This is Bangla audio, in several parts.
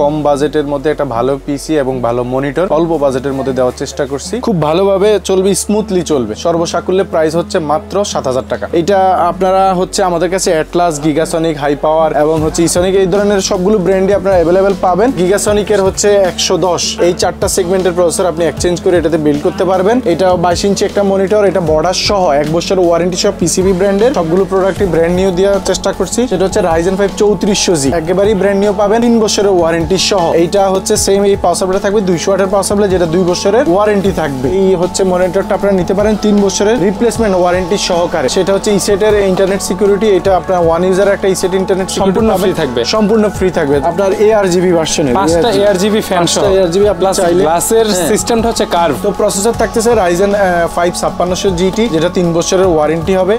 কম বাজেটের মধ্যে একটা ভালো পিসি এবং ভালো মনিটর অল্প বাজেটের মধ্যে দেওয়ার চেষ্টা করছি। খুব ভালোভাবে চলবে, স্মুথলি চলবে। সর্বসাকুল্যে প্রাইস হচ্ছে মাত্র ৭,০০০ টাকা। এটা আপনারা হচ্ছে আমাদের কাছে অ্যাটলাস, গিগাসনিক, হাই পাওয়ার এবং হচ্ছে ইসনিক এই ধরনের সবগুলো ব্র্যান্ডে আপনারা অ্যাভেলেবেল পাবেন। গিগাসনিকের হচ্ছে ১১০ এই 4টা সেগমেন্টের প্রসেসর আপনি এক্সচেঞ্জ করে এটাতে বিল্ড করতে পারবেন। এটা 22 ইঞ্চি একটা মনিটর, এটা বর্ডার সহ 1 বছরের ওয়ারেন্টি সহ পিসিবি ব্র্যান্ডের সবগুলো প্রোডাক্টই ব্র্যান্ড নিউ দেওয়ার চেষ্টা করছি। সেটা হচ্ছে Ryzen 5 3400G, একেবারেই ব্র্যান্ড নিউ পাবেন 3 বছরের ওয়ারেন্টি সহ। এইটা হচ্ছে সেম, এই পাওয়ার সাপ্লাই থাকবে 200 ওয়াটের পাওয়ার সাপ্লাই, যেটা 2 বছরের ওয়ারেন্টি থাকবে। এই হচ্ছে মনিটরটা আপনারা নিতে পারেন 3 বছরের রিপ্লেসমেন্ট ওয়ারেন্টি সহকারে। সেটা হচ্ছে ইসেটের ইন্টারনেট সিকিউরিটি, এটা আপনার ওয়ান ইউজার একটা ইসেট ইন্টারনেট সম্পূর্ণ ফ্রি থাকবে, সম্পূর্ণ ফ্রি থাকবে। আপনার ARGB ভার্সনের 5টা ARGB ফ্যান সহ, ARGB প্লাস গ্লাসের সিস্টেমটা হচ্ছে কার্ভ। তো প্রসেসর থাকতেছে Ryzen 5 5600 GT, যেটা 3 বছরের ওয়ারেন্টি হবে।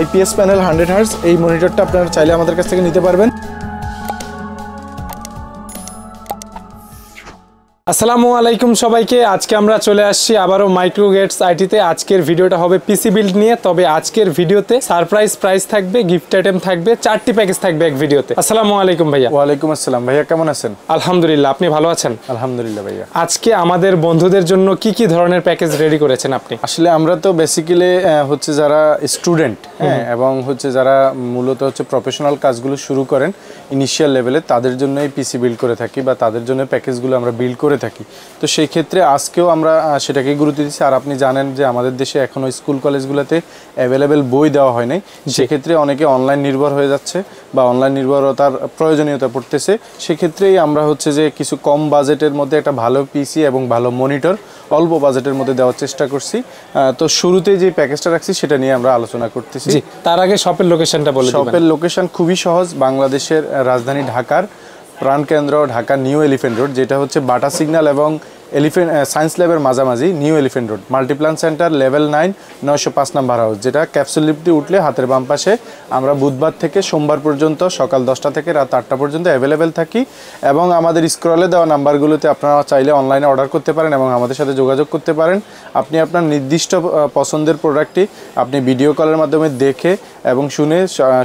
IPS panel 100 hertz. এই মনিটরটা আপনারা চাইলে আমাদের কাছ থেকে নিতে পারবেন। আসসালামু আলাইকুম সবাইকে। আজকে আমরা চলে আসছি আবারও মাইক্রোগেটস আইটিতে। আজকের ভিডিওটা হবে পিসি বিল্ড নিয়ে। তবে আজকের ভিডিওতে সারপ্রাইজ প্রাইস থাকবে, গিফট আইটেম থাকবে, 4টি প্যাকেজ থাকবে এক ভিডিওতে। আসসালামু আলাইকুম ভাইয়া। ওয়ালাইকুম আসসালাম ভাইয়া, কেমন আছেন? আলহামদুলিল্লাহ, আপনি ভালো আছেন? আলহামদুলিল্লাহ ভাইয়া। আজকে আমাদের বন্ধুদের জন্য কি কি ধরনের প্যাকেজ রেডি করেছেন আপনি? আসলে আমরা তো বেসিক্যালি হচ্ছে যারা স্টুডেন্ট, হ্যাঁ, এবং হচ্ছে যারা মূলত হচ্ছে প্রফেশনাল কাজগুলো শুরু করেন ইনিশিয়াল লেভেলে, তাদের জন্য এই পিসি বিল্ড করে থাকি বা তাদের জন্য প্যাকেজগুলো আমরা বিল্ড করে থাকি। তো সেই ক্ষেত্রে আজকেও আমরা সেটাকে গুরুত্ব দিচ্ছি। আর আপনি জানেন যে আমাদের দেশে এখনও স্কুল কলেজগুলোতে অ্যাভেলেবেল বই দেওয়া হয় নাই। সেক্ষেত্রে অনেকে অনলাইন নির্ভর হয়ে যাচ্ছে বা অনলাইন নির্ভরতার প্রয়োজনীয়তা পড়তেছে। সেক্ষেত্রেই আমরা হচ্ছে যে কিছু কম বাজেটের মধ্যে একটা ভালো পিসি এবং ভালো মনিটর অল্প বাজেটের মধ্যে দেওয়ার চেষ্টা করছি। তো শুরুতে যে প্যাকেজটা রাখছি সেটা নিয়ে আমরা আলোচনা করতেছি। তার আগে শপের লোকেশনটা বলে দিবেন। শপের লোকেশন খুবই সহজ, বাংলাদেশের রাজধানী ঢাকার প্রাণকেন্দ্র ঢাকা নিউ এলিফেন্ট রোড, যেটা হচ্ছে বাটা সিগন্যাল এবং সায়েন্স ল্যাবের মাঝামাঝি new elephant road, Multiplan centre, level 9, 905 number house, যেটা ক্যাপসুল লিফটে উঠলে হাতের বাম পাশে। আমরা বুধবার থেকে সোমবার পর্যন্ত সকাল 10টা থেকে রাত 8টা পর্যন্ত অ্যাভেলেবেল থাকি। এবং আমাদের স্ক্রলে দেওয়া নাম্বারগুলোতে আপনারা চাইলে অনলাইনে অর্ডার করতে পারেন এবং আমাদের সাথে যোগাযোগ করতে পারেন। আপনি আপনার নির্দিষ্ট পছন্দের প্রোডাক্টটি আপনি ভিডিও কলের মাধ্যমে দেখে এবং শুনে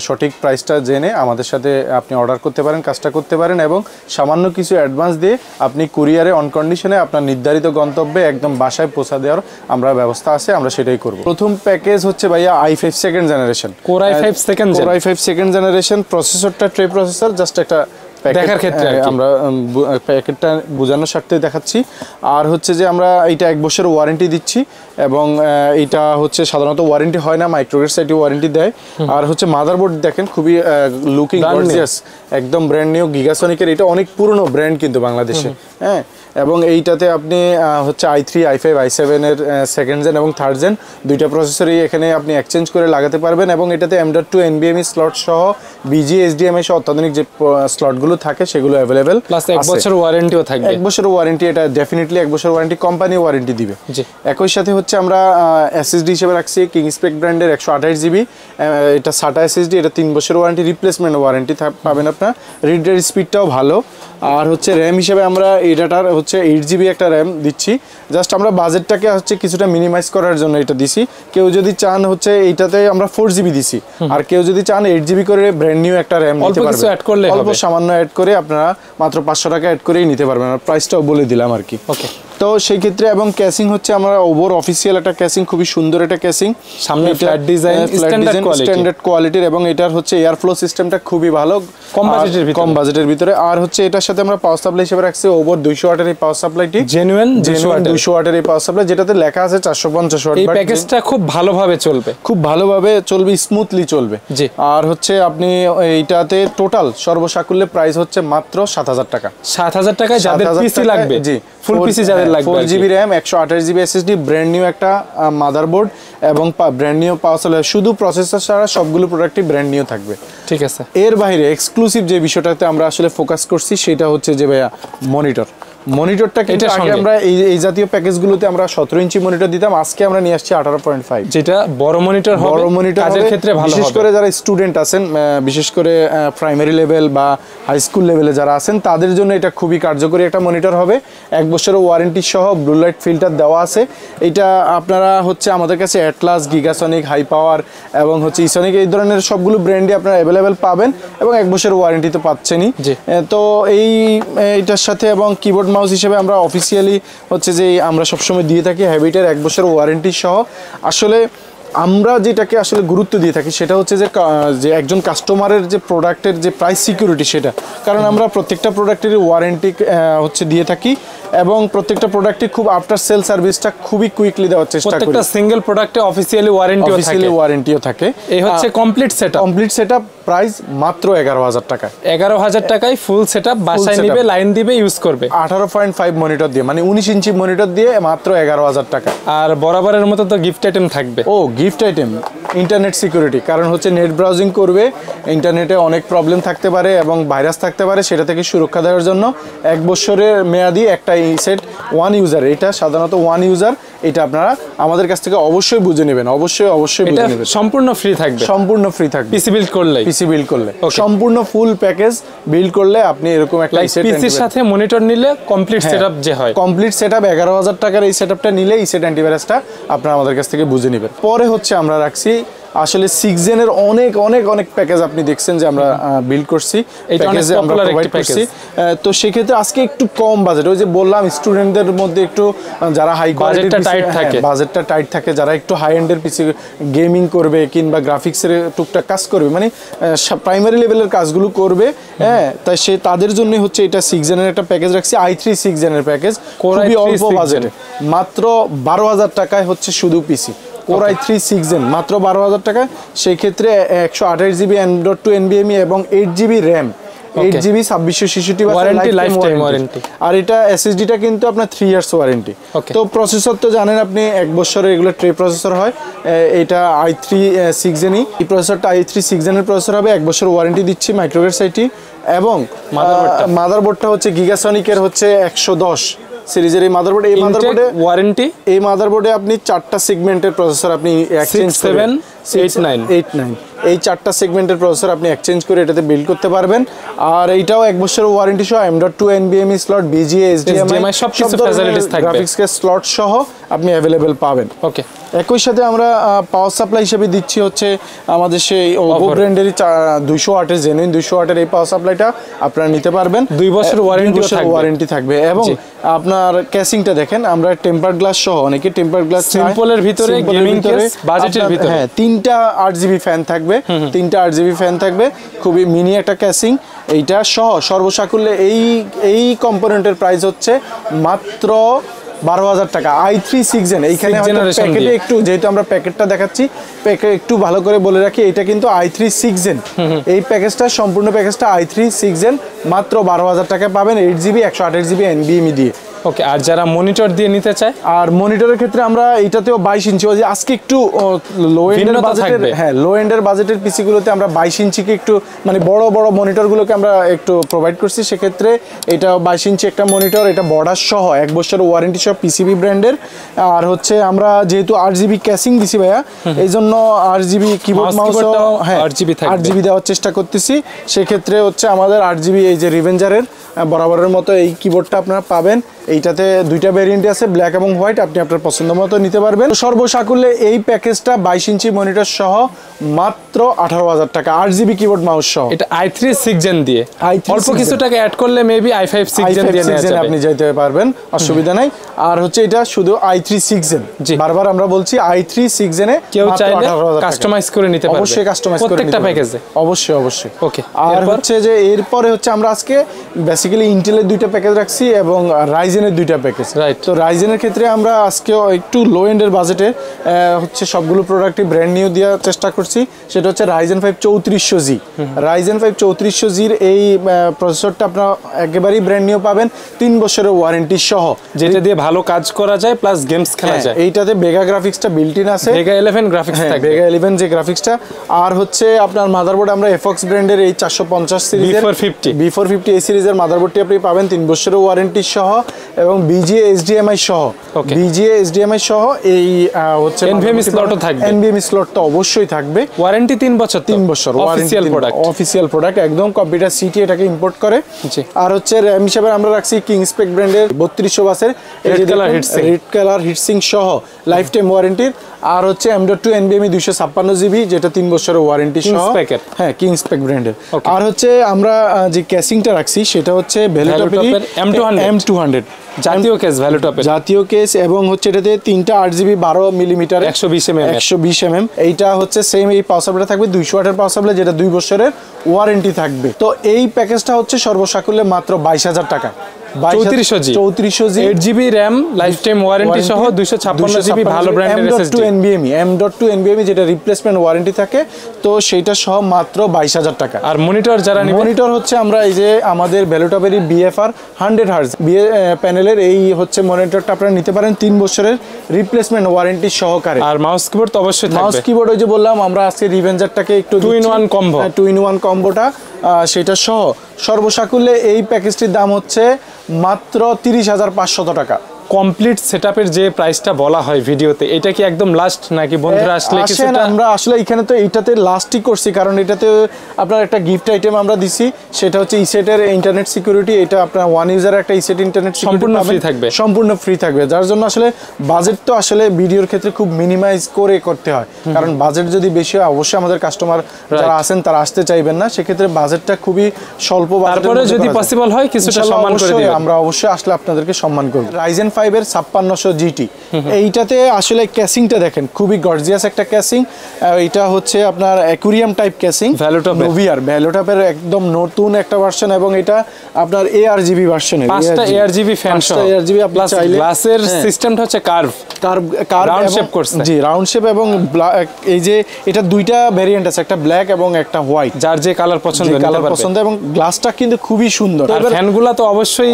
সঠিক প্রাইসটা জেনে আমাদের সাথে আপনি অর্ডার করতে পারেন, কাজটা করতে পারেন। এবং সামান্য কিছু অ্যাডভান্স দিয়ে আপনি কুরিয়ারে অন কন্ডিশনে আপনার নির্ধারিত গন্তব্যে একদম বাসায় পৌঁছা দেওয়ার আমরা ব্যবস্থা আছে, আমরা সেটাই করব। প্রথম প্যাকেজ হচ্ছে ভাইয়া i5 second generation, Core i5 second generation প্রসেসরটা ট্রে প্রসেসর, জাস্ট একটা দেখার ক্ষেত্রে আমরা প্যাকেটটা বোঝানোর স্বার্থে দেখাচ্ছি। আর হচ্ছে যে আমরা এইটা 1 বছরের ওয়ারেন্টি দিচ্ছি এবং এইটা হচ্ছে সাধারণত ওয়ারেন্টি হয় না, মাইক্রোগেটস এটি ওয়ারেন্টি দেয়। আর হচ্ছে মাদারবোর্ড দেখেন খুবই লুকিং গর্জিয়াস, একদম ব্র্যান্ড নিউ গিগাসনিকের। এটা অনেক পুরনো ব্র্যান্ড কিন্তু বাংলাদেশে, হ্যাঁ। এবং এইটাতে আপনি হচ্ছে i3, i5, i7 এর সেকেন্ড জেন এবং থার্ড জেন দুইটা প্রসেসরই এখানে আপনি এক্সচেঞ্জ করে লাগাতে পারবেন। এবং এটাতে M.2 NVMe স্লট সহ BGA HDMI সহ অত্যাধুনিক যে স্লটগুলো থাকে সেগুলো অ্যাভেলেবেল। প্লাস 1 বছর ওয়ারেন্টিও থাকবে। 1 বছরের ওয়ারেন্টি, এটা ডেফিনেটলি 1 বছর ওয়ারেন্টি, কোম্পানি ওয়ারেন্টি দিবে। একই সাথে হচ্ছে আমরা SSD হিসেবে রাখছি কিংস্পেক ব্র্যান্ডের 128GB, এটা SATA SSD, এটা 3 বছর ওয়ারেন্টি, রিপ্লেসমেন্ট ওয়ারেন্টি পাবেন আপনার। রিডের স্পিডটাও ভালো। আর হচ্ছে র্যাম হিসেবে আমরা এটার হচ্ছে 8GB একটা র্যাম দিচ্ছি। জাস্ট আমরা বাজেটটাকে হচ্ছে কিছুটা মিনিমাইজ করার জন্য এটা দিছি। কেউ যদি চান হচ্ছে এইটাতে আমরা 4GB দিছি, আর কেউ যদি চান 8GB করে ব্র্যান্ড নিউ একটা র্যাম নিতে পারবেন। অল্প সামান্য অ্যাড করে আপনারা মাত্র 500 টাকা অ্যাড করেই নিতে পারবেন। আর প্রাইসটাও বলে দিলাম আর কি। ওকে, তো সেই ক্ষেত্রে এবং ক্যাসিং হচ্ছে আমরা ওভার অফিসিয়াল একটা ক্যাসিং, খুবই সুন্দর একটা ক্যাসিং, সামনে ফ্ল্যাট ডিজাইন, স্ট্যান্ডার্ড কোয়ালিটির। এবং এটার হচ্ছে এয়ার ফ্লো সিস্টেমটা খুবই ভালো, কম বাজেটের ভিতরে। আর হচ্ছে এটার সাথে আমরা পাওয়ার সাপ্লাই হিসেবে রাখছি ওভার 200 ওয়াটের এই পাওয়ার সাপ্লাইটি, জেনুইন 200 ওয়াটের এই পাওয়ার সাপ্লাই, যেটাতে লেখা আছে 450 ওয়াট। এই প্যাকেজটা খুব ভালোভাবে চলবে, স্মুথলি চলবে। আর হচ্ছে আপনি এইটাতে টোটাল সর্বসাকুল্যে প্রাইস হচ্ছে মাত্র 7,000 টাকা। 7,000 টাকায় যাদের পিসি লাগবে, জি ফুল পিসি যাদের লাগবে, 4GB RAM, 128GB SSD, brand new একটা মাদারবোর্ড এবং ব্র্যান্ড নিউ পাওয়ার সাপ্লাই, শুধু প্রসেসর ছাড়া সবগুলো প্রোডাক্টই ব্র্যান্ড নিউ থাকবে। ঠিক আছে। এর বাইরে এক্সক্লুসিভ যে বিষয়টাতে আমরা আসলে ফোকাস করছি সেটা হচ্ছে যে ভাইয়া মনিটরটা কিন্তু আগে আমরা এই জাতীয় প্যাকেজগুলোতে আমরা 17 ইঞ্চি মনিটর দিতাম, আজকে আমরা নিয়ে আসছি 18.5, যেটা বড় মনিটর হবে, বড় মনিটর কাজের ক্ষেত্রে ভালো হবে। বিশেষ করে যারা স্টুডেন্ট আছেন, বিশেষ করে প্রাইমারি লেভেল বা হাই স্কুল লেভেলে যারা আছেন, তাদের জন্য এটা খুবই কার্যকরী একটা মনিটর হবে। 1 বছরের ওয়ারেন্টি সহ ব্লু লাইট ফিল্টার দেওয়া আছে। এটা আপনারা হচ্ছে আমাদের কাছে অ্যাটলাস, গিগাসনিক, হাই পাওয়ার এবং হচ্ছে ইসনিক এই ধরনের সবগুলো ব্র্যান্ডে আপনারা অ্যাভেলেবেল পাবেন এবং 1 বছরের ওয়ারেন্টি তো পাচ্ছেনই। তো এইটার সাথে এবং কিবোর্ড মাউস হিসেবে আমরা অফিসিয়ালি হচ্ছে যে আমরা সবসময় দিয়ে থাকি হ্যাবিটের 1 বছরের ওয়ারেন্টি সহ। আসলে আমরা যেটাকে আসলে গুরুত্ব দিয়ে থাকি সেটা হচ্ছে যে একজন কাস্টমারের যে প্রোডাক্টের যে প্রাইস সিকিউরিটি, সেটা কারণ আমরা প্রত্যেকটা প্রোডাক্টের ওয়ারেন্টি হচ্ছে দিয়ে থাকি এবং প্রত্যেকটা প্রোডাক্টে খুব আফটার সেল সার্ভিসটা খুবই কুইকলি দেওয়ার চেষ্টা করি। প্রত্যেকটা সিঙ্গেল প্রোডাক্টে অফিসিয়ালি ওয়ারেন্টিও থাকে। এই হচ্ছে কমপ্লিট সেটআপ প্রাইস মাত্র 11,000 টাকা। 11,000 টাকায় ফুল সেটআপ, বাসায় নিবে, লাইন দিবে, ইউজ করবে। 18.5 মনিটর দিয়ে, মানে 19 ইঞ্চি মনিটর দিয়ে মাত্র 11,000 টাকা। আর বরাবরের মতো তো গিফট আইটেম থাকবে। গিফট আইটেম, ইন্টারনেট সিকিউরিটি, কারণ হচ্ছে নেট ব্রাউজিং করবে, ইন্টারনেটে অনেক প্রবলেম থাকতে পারে এবং ভাইরাস থাকতে পারে, সেটা থেকে সুরক্ষা দেওয়ার জন্য 1 বছরের মেয়াদি একটা সেট 1 ইউজার, এটা সাধারণত 1 ইউজার, এটা আপনারা আমাদের কাছ থেকে অবশ্যই বুঝে নেবেন, অবশ্যই বুঝে নেবেন। সম্পূর্ণ ফ্রি থাকবে, পিসি বিল্ড করলে সম্পূর্ণ ফুল প্যাকেজ বিল্ড করলে আপনি এরকম একটা সেট, পিসির সাথে মনিটর নিলে কমপ্লিট সেটআপ যে হয়, কমপ্লিট সেটআপ 11,000 টাকার এই সেটআপটা নিলে এই সেট অ্যান্টিভাইরাসটা আপনারা আমাদের কাছ থেকে বুঝে নেবেন। পরে হচ্ছে আমরা রাখছি আসলে 6 জেনের অনেক প্যাকেজ আপনি দেখছেন যে আমরা বিল্ড করছি, প্যাকেজে আমরা প্রোভাইড করছি। তো সেক্ষেত্রে আজকে একটু কম বাজেট, ওই যে বললাম স্টুডেন্টদের মধ্যে একটু যারা হাই কোয়ালিটির বাজেটটা টাইট থাকে, যারা একটু হাই এন্ডের পিসি গেমিং করবে কিংবা গ্রাফিক্সের টুকটাক কাজ করবে, মানে প্রাইমারি লেভেলের কাজগুলো করবে, হ্যাঁ, তাই তাদের জন্য হচ্ছে এটা 6 জেনের একটা প্যাকেজ রাখছি, i3 6 জেনের প্যাকেজ, খুবই অল্প বাজেটে মাত্র 12,000 টাকায় হচ্ছে শুধু পিসি। Core i3 6 Gen মাত্র 12,000 টাকা। সেই ক্ষেত্রে 128 জিবি M.2 NVMe এবং 8 GB RAM, 8 GB 2666 warranty, lifetime warranty. আর এটা SSD-টা কিন্তু আপনার 3 ইয়ার্স ওয়ারেন্টি। তো প্রসেসর তো জানেন আপনি 1 বছরের এগুলো ট্রে প্রসেসর হয়, এটা i3 6 Gen, এই প্রসেসরটা i3 6 Gen এর প্রসেসর হবে, 1 বছর ওয়ারেন্টি দিচ্ছি মাইক্রোগেটস আইটি। এবং মাদারবোর্ডটা হচ্ছে গিগাসনিকের হচ্ছে 110 সিরিজের এই মাদারবোর্ড, এই মাদারবোর্ডে ওয়ারেন্টি, এই মাদারবোর্ডে আপনি 4টা সেগমেন্টের প্রসেসর আপনি এক্সচেঞ্জ 7 8 9 এই 4টা সেগমেন্টের প্রসেসর আপনি এক্সচেঞ্জ করে এটাতে বিল্ড করতে পারবেন। আর এইটাও 1 বছরের ওয়ারেন্টি সহ M.2 NVMe slot, BGA, HDMI সব কিছু ফ্যাসিলিটিস থাকবে, গ্রাফিক্স কার্ড স্লট সহ আপনি अवेलेबल পাবেন। ওকে, একই সাথে আমরা পাওয়ার সাপ্লাই হিসেবে দিচ্ছি হচ্ছে আমাদের সেই ওভো ব্র্যান্ডেরই 200 ওয়াটের জেনুইন 200 ওয়াটের এই পাওয়ার সাপ্লাইটা আপনারা নিতে পারবেন, 2 বছর ওয়ারেন্টি থাকবে। এবং আপনার ক্যাসিংটা দেখেন, আমরা টেম্পারড গ্লাস সহ, অনেকে টেম্পারড গ্লাস সিম্পলের ভিতরে, গেমিং কেস, বাজেটের ভিতরে, হ্যাঁ, 3টা 8GB ফ্যান থাকবে, 3টা 8GB ফ্যান থাকবে, খুবই মিনি একটা ক্যাসিং। এইটা সহ সর্বসাকুল্যে এই কম্পোনেন্টের প্রাইস হচ্ছে মাত্র 12,000 টাকা। i3 6 Gen, এইখানে প্যাকেটে একটু, যেহেতু আমরা প্যাকেটটা দেখাচ্ছি, প্যাকেট একটু ভালো করে বলে রাখি, এটা কিন্তু i3 6 Gen, এই প্যাকেজটা সম্পূর্ণ প্যাকেজটা i3 6 Gen মাত্র 12,000 টাকায় পাবেন, 8GB 128 জিবি NVMe দিয়ে। ওকে, আর যারা মনিটর দিয়ে নিতে চায়, আর মনিটরের ক্ষেত্রে আমরা এটাতেও 22 ইঞ্চি, ওই যে আজকে একটু লো এন্ডের বাজেটের, হ্যাঁ, লো এন্ডের বাজেটের পিসিগুলোতে আমরা 22 ইঞ্চিকে একটু, মানে বড় মনিটরগুলোকে আমরা একটু প্রোভাইড করছি। সেক্ষেত্রে এটা 22 ইঞ্চি একটা মনিটর, এটা বর্ডার সহ 1 বছরের ওয়ারেন্টি সহ PCB ব্র্যান্ডের। আর হচ্ছে আমরা যেহেতু 8GB ক্যাসিং দিছি ভাইয়া, এই জন্য 8GB কিবোর্ড মাউস, হ্যাঁ 8GB দেওয়ার চেষ্টা করতেছি। সেক্ষেত্রে হচ্ছে আমাদের 8GB এই যে রিভেঞ্জারের বরাবরের মতো এই কিবোর্ডটা আপনারা পাবেন। এইটাতে 2টা ভেরিয়েন্ট আছে, ব্ল্যাক এবং হোয়াইট, আপনি আপনার পছন্দ মতো নিতে পারবেন। সর্বসাকুল্যে এই প্যাকেজটা 22 ইঞ্চি মনিটর সহ মাত্র 18,000 টাকা, 8GB কিবোর্ড মাউস সহ। এটা i3 6 Gen দিয়ে, অল্প কিছু টাকা অ্যাড করলে মেবি i5 6 Gen দিয়ে নেওয়া যাবে, আপনি যেতে পারবেন, অসুবিধা নাই। আর হচ্ছে এটা শুধু i3 6 Gen, বারবার আমরা বলছি i3 6 Gen এ কেউ চাইলে কাস্টমাইজ করে নিতে পারবে, অবশ্যই কাস্টমাইজ করে প্রত্যেকটা প্যাকেজে, অবশ্যই। ওকে, আর হচ্ছে যে এরপরে হচ্ছে আমরা আজকে বেসিক্যালি ইন্টেলের 2টা প্যাকেজ রাখছি এবং রাইজেন রাইজেনের দুইটা প্যাকেজ। রাইট। তো রাইজেনের ক্ষেত্রে আমরা আজকে একটু লো এন্ডের বাজেটে হচ্ছে সবগুলো প্রোডাক্টই ব্র্যান্ড নিউ দেওয়ার চেষ্টা করছি। সেটা হচ্ছে রাইজেন 5 3400G। রাইজেন 5 3400Gর এই প্রসেসরটা আপনারা একেবারেই ব্র্যান্ড নিউ পাবেন 3 বছরের ওয়ারেন্টি সহ, যেটা দিয়ে ভালো কাজ করা যায় প্লাস গেমস খেলা যায়। এইটাতে বেগা গ্রাফিক্সটা বিল্ট ইন আছে, বেগা 11 গ্রাফিক্স থাকবে, বেগা 11 যে গ্রাফিক্সটা। আর হচ্ছে আপনার মাদারবোর্ড আমরা এফক্স ব্র্যান্ডের এই 450 সিরিজের B450 এই সিরিজের মাদারবোর্ডটি আপনি পাবেন 3 বছরের ওয়ারেন্টি সহ এবং BGA HDMI সহ। BGA HDMI সহ এই হচ্ছে NVMe স্লটও থাকবে। NVMe স্লট তো অবশ্যই থাকবে। ওয়ারেন্টি 3 বছর। 3 বছর অফিশিয়াল প্রোডাক্ট, অফিশিয়াল প্রোডাক্ট একদম। কম্পিউটার সিটি এটাকে ইম্পোর্ট করে। আর হচ্ছে র‍্যাম হিসেবে আমরা রাখছি কিংস্পেক ব্র্যান্ডের 3200 বাসের রেড কালার হিটসিং সহ লাইফ টাইম ওয়ারেন্টির। আর হচ্ছে M.2 NVMe 256GB যেটা 3 বছরের ওয়ারেন্টি সহ। হ্যাঁ, কিংস্পেক ব্র্যান্ডের। আর হচ্ছে আমরা যে ক্যাসিংটা রাখছি সেটা হচ্ছে ভ্যালুটপের M200 জাতীয় কেস, ভ্যালুটপের জাতীয় কেস, এবং হচ্ছে এটাতে 3টা 8GB 12 মিলিমিটার 120 mm। এইটা হচ্ছে সেম এই পাওয়ার সাপ্লাই থাকবে 200 ওয়াটের পাওয়ার সাপ্লাই, যেটা 2 বছরের ওয়ারেন্টি থাকবে। তো এই প্যাকেজটা হচ্ছে সর্বসাকুল্যে মাত্র 22,000 টাকা। 3400G 8GB RAM life time warranty সহ 256GB ভালো ব্র্যান্ডের SSD। M.2 NVMe যেটা রিপ্লেসমেন্ট ওয়ারেন্টি থাকে, তো সেইটা সহ মাত্র 22,000 টাকা। আর মনিটর যারা নেবে, মনিটর হচ্ছে আমরা এই যে আমাদের ভ্যালুটপেরই BFR 100Hz প্যানেলের এই হচ্ছে মনিটরটা আপনারা নিতে পারেন 3 বছরের রিপ্লেসমেন্ট ওয়ারেন্টি সহকারে। আর মাউস কিবোর্ড তো অবশ্যই থাকবে। মাউস কিবোর্ড ওই যে বললাম আমরা আজকে রিভেঞ্জারটাকে একটু 2-in-1 কম্বো, 2-in-1 কম্বোটা সেটা সহ সর্বসাকুল্যে এই প্যাকেজটির দাম হচ্ছে মাত্র 30,500 টাকা। কমপ্লিট সেটআপের যে প্রাইসটা বলা হয় ভিডিওতে, এটা কি একদম লাস্ট নাকি বন্ধুরা আসলে কিছুটা? আমরা আসলে এখানে তো এইটাতে লাস্টই করছি, কারণ এটাতে আপনার একটা গিফট আইটেম আমরা দিছি, সেটা হচ্ছে ইসেটের ইন্টারনেট সিকিউরিটি। এটা আপনার ওয়ান ইউজার একটা ইসেট ইন্টারনেট সম্পূর্ণ ফ্রি থাকবে, সম্পূর্ণ ফ্রি থাকবে। যার জন্য আসলে বাজেট তো আসলে ভিডিওর ক্ষেত্রে খুব মিনিমাইজ করে করতে হয়, কারণ বাজেট যদি বেশি হয় অবশ্যই আমাদের কাস্টমার যারা আছেন তারা আসতে চাইবেন না, সেক্ষেত্রে বাজেটটা খুবই স্বল্প। তারপরে যদি পসিবল হয় কিছুটা সম্মান করে দিবেন, আমরা অবশ্যই আসলে আপনাদেরকে সম্মান করব। রাইজেন 5 এর 5600 GT এইটাতে আসলে ক্যাসিংটা দেখেন খুবই গর্জিয়াস একটা ক্যাসিং। এটা হচ্ছে আপনার অ্যাকুরিয়াম টাইপ ক্যাসিং, ভ্যালুটপের একদম নতুন একটা ভার্সন, এবং এটা আপনার ARGB ভার্সনে 5টা ARGB ফ্যান সহ। ARGB আপনি চাইলে গ্লাসের সিস্টেমটা হচ্ছে কার্ভ রাউন্ড শেপ করছে। জি, রাউন্ড শেপ, এবং এই যে এটা দুইটা ভেরিয়েন্ট আছে, একটা ব্ল্যাক এবং একটা হোয়াইট, যার যে কালার পছন্দ এবং গ্লাসটা কিন্তু খুবই সুন্দর। আর ফ্যানগুলো তো অবশ্যই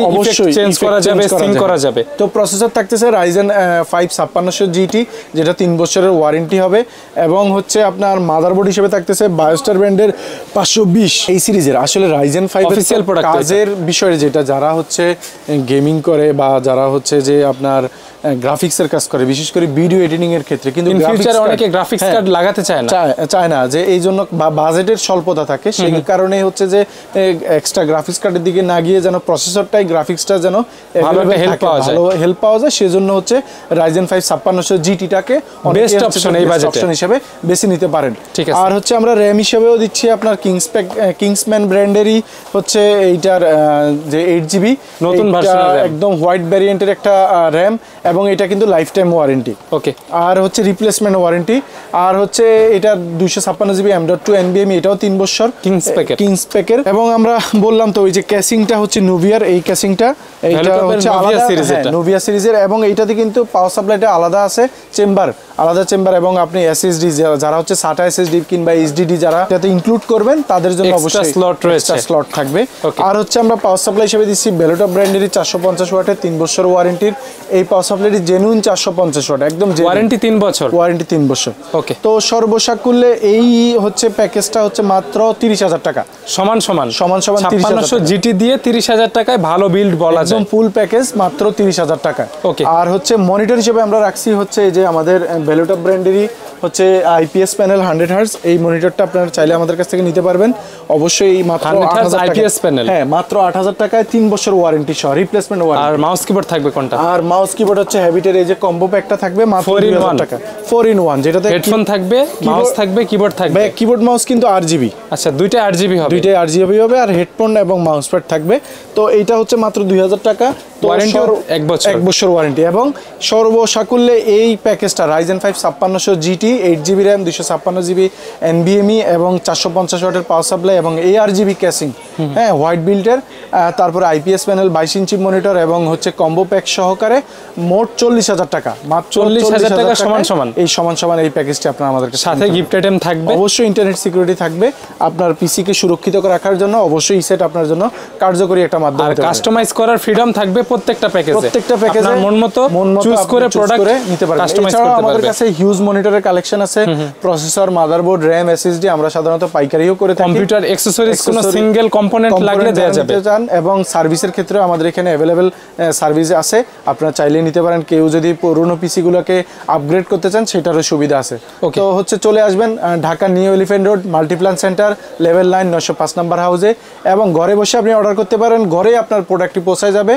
চেঞ্জ করা যাবে, সিং করা যাবে। তো প্রসেসর থাকতেছে রাইজেন 5 5600 GT যেটা 3 বছরের ওয়ারেন্টি হবে, এবং হচ্ছে আপনার মাদারবোর্ড হিসেবে থাকতেছে বায়োস্টার ব্র্যান্ডের 520 এই সিরিজের। আসলে রাইজেন 5 অফিশিয়াল প্রোডাক্ট, কাজের বিষয়ে যেটা যারা হচ্ছে গেমিং করে বা যারা হচ্ছে যে আপনার গ্রাফিক্সের কাজ করে, বিশেষ করে ভিডিও এডিটিং এর ক্ষেত্রে, কিন্তু ফিউচারে অনেকে গ্রাফিক্স কার্ড লাগাতে চায় না, যে এই জন্য বাজেটের স্বল্পতা থাকে, সেই কারণে হচ্ছে যে এক্সট্রা গ্রাফিক্স কার্ডের দিকে না গিয়ে যেন প্রসেসরটাই গ্রাফিক্সটা যেন ভালো হেল্প পাওয়া যায়, সেজন্য হচ্ছে রাইজেন 5 5600 GT-টাকে বেস্ট অপশন এই বাজেটে অপশন হিসেবে বেছে নিতে পারেন। আর হচ্ছে আমরা র‍্যাম হিসেবেও দিচ্ছি আপনার কিংসম্যান ব্র্যান্ডেরই হচ্ছে এইটার যে 8GB নতুন ভার্সন, একদম হোয়াইট ভ্যারিয়েন্টের একটা র‍্যাম, এবং এটা কিন্তু লাইফ টাইম ওয়ারেন্টি। ওকে। আর হচ্ছে রিপ্লেসমেন্ট ওয়ারেন্টি। আর হচ্ছে এটা 256GB M.2 NVMe, এটাও 3 বছর কিংসপেকের। এবং আমরা বললাম তো ওই যে ক্যাসিংটা হচ্ছে নুভিয়ার, এই ক্যাসিংটা এইটা হচ্ছে আলাদা নুভিয়া সিরিজের, এবং এইটাতে কিন্তু পাওয়ার সাপ্লাইটা আলাদা আছে, আলাদা চেম্বার, এবং আপনি SSD যারা হচ্ছে SATA SSD কিংবা HDD যারা এটাতে ইনক্লুড করবেন তাদের জন্য অবশ্যই স্লট থাকবে। আর হচ্ছে আমরা পাওয়ার সাপ্লাই হিসেবে দিচ্ছি ভ্যালুটপ ব্র্যান্ডেরই 450 ওয়াটের 3 বছর ওয়ারেন্টির এই পাওয়ার সাপ্লাইটি জেনুইন 450 ওয়াট, একদম ওয়ারেন্টি 3 বছর, ওয়ারেন্টি 3 বছর। ওকে। তো সর্বসাকুল্যে এই হচ্ছে প্যাকেজটা হচ্ছে মাত্র 30,000 টাকা, সমান 5600 GT দিয়ে 30,000 টাকায় ভালো বিল্ড বলা যায়, একদম ফুল প্যাকেজ মাত্র 30,000 টাকা। ওকে। আর হচ্ছে মনিটর হিসেবে আমরা রাখছি হচ্ছে এই যে আমাদের ভ্যালুটপ ব্র্যান্ডেরই হচ্ছে IPS প্যানেল 100Hz, এই মনিটরটা আপনারা চাইলে আমাদের কাছ থেকে নিতে পারবেন অবশ্যই, মাত্র 100Hz IPS প্যানেল। হ্যাঁ, মাত্র 8,000 টাকায় 3 বছর ওয়ারেন্টি সহ রিপ্লেসমেন্ট ওয়ারেন্টি। আর মাউস কিবোর্ড থাকবে কোনটা? আর মাউস কিবোর্ড হচ্ছে হ্যাবিটের এই যে কম্বো প্যাকটা থাকবে মাত্র 4-in-1 টাকা, 4-in-1, যেটাতে হেডফোন থাকবে, মাউস থাকবে, কিবোর্ড থাকবে। কিবোর্ড মাউস কিন্তু RGB, আচ্ছা দুইটাই RGB হবে, আর হেডফোন এবং মাউস প্যাড থাকবে। তো এইটা হচ্ছে মাত্র 2,000 টাকা, ওয়ারেন্টি 1 বছর ওয়ারেন্টি এবং সর্বসাকুল্যে এই প্যাকেজটা Ryzen 5 5600 GT 8GB RAM 256GB NVMe এবং 450 ওয়াটের পাওয়ার সাপ্লাই এবং ARGB ক্যাসিং, হ্যাঁ হোয়াইট বিল্ডের, তারপরে IPS প্যানেল 22 ইঞ্চি মনিটর এবং হচ্ছে কম্বো প্যাক সহকারে মোট 40,000 টাকা, মাত্র 40,000 টাকা সমান এই সমান এই প্যাকেজটি আপনার আমাদের কাছে সাথে গিফট আইটেম থাকবে। অবশ্যই ইন্টারনেট সিকিউরিটি থাকবে, আপনার পিসি কে সুরক্ষিত রাখার জন্য অবশ্যই ইসেট আপনার জন্য কার্যকরী একটা মাধ্যম। আর কাস্টমাইজ করার ফ্রিডম থাকবে প্রত্যেকটা প্যাকেজে, আপনার মন মতো চুজ করে প্রোডাক্ট নিতে পারবেন। কাস্টমাইজ করতে পারবেন। আমাদের কাছে হিউজ মনিটরের কালেকশন আছে, প্রসেসর, মাদারবোর্ড, RAM, SSD আমরা সাধারণত পাইকারিও করে থাকি। কম্পিউটার অ্যাকসেসরিজ কোনো সিঙ্গেল কম্পোনেন্ট লাগলে দেয়া যাবে এবং সার্ভিসের ক্ষেত্রেও আমাদের এখানে अवेलेबल সার্ভিস আছে, আপনারা চাইলে নিতে পারেন। কেউ যদি পুরনো পিসি গুলোকে আপগ্রেড করতে চান সেটারও সুবিধা আছে। তো হচ্ছে চলে আসবেন Dhaka new elephant road Multiplan centre level 9 905 number হাউসে, এবং ঘরে বসে আপনি অর্ডার করতে পারেন, ঘরে আপনার প্রোডাক্টটি পৌঁছায় যাবে।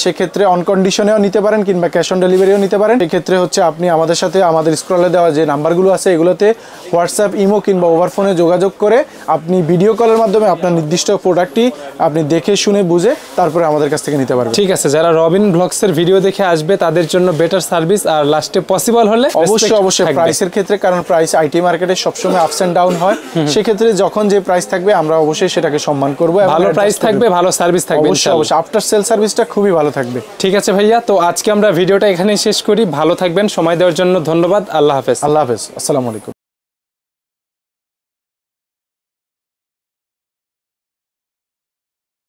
সেক্ষেত্রে অন কন্ডিশনেও নিতে পারেন কিংবা ক্যাশ অন ডেলিভারিও নিতে পারেন। সেক্ষেত্রে হচ্ছে আপনি আমাদের সাথে আমাদের স্ক্রলে দেওয়া যে নাম্বারগুলো আছে এগুলোতে হোয়াটসঅ্যাপ, ইমো কিংবা ওভারফোনে যোগাযোগ করে আপনি ভিডিও কলের মাধ্যমে আপনার নির্দিষ্ট প্রোডাক্টটি আপনি দেখে শুনে বুঝে তারপরে আমাদের কাছ থেকে নিতে পারবেন। ঠিক আছে, যারা রবিন ব্লগসের ভিডিও দেখে আসবে তাদের জন্য বেটার সার্ভিস, আর লাস্টে পসিবল হলে অবশ্যই প্রাইসের ক্ষেত্রে, কারণ প্রাইস আইটি মার্কেটে সবসময় আপস এন্ড ডাউন হয়, সেক্ষেত্রে যখন যে প্রাইস থাকবে আমরা অবশ্যই সেটাকে সম্মান করব। ভালো প্রাইস থাকবে, ভালো সার্ভিস থাকবে, অবশ্যই আফটার সেল সার্ভিসটা খুবই ভালো থাকবে। ঠিক আছে ভাইয়া, তো আজকে আমরা ভিডিওটা এখানেই শেষ করি। ভালো থাকবেন, সময় দেওয়ার জন্য ধন্যবাদ। আল্লাহ হাফেজ। আল্লাহ হাফেজ, আসসালামু আলাইকুম।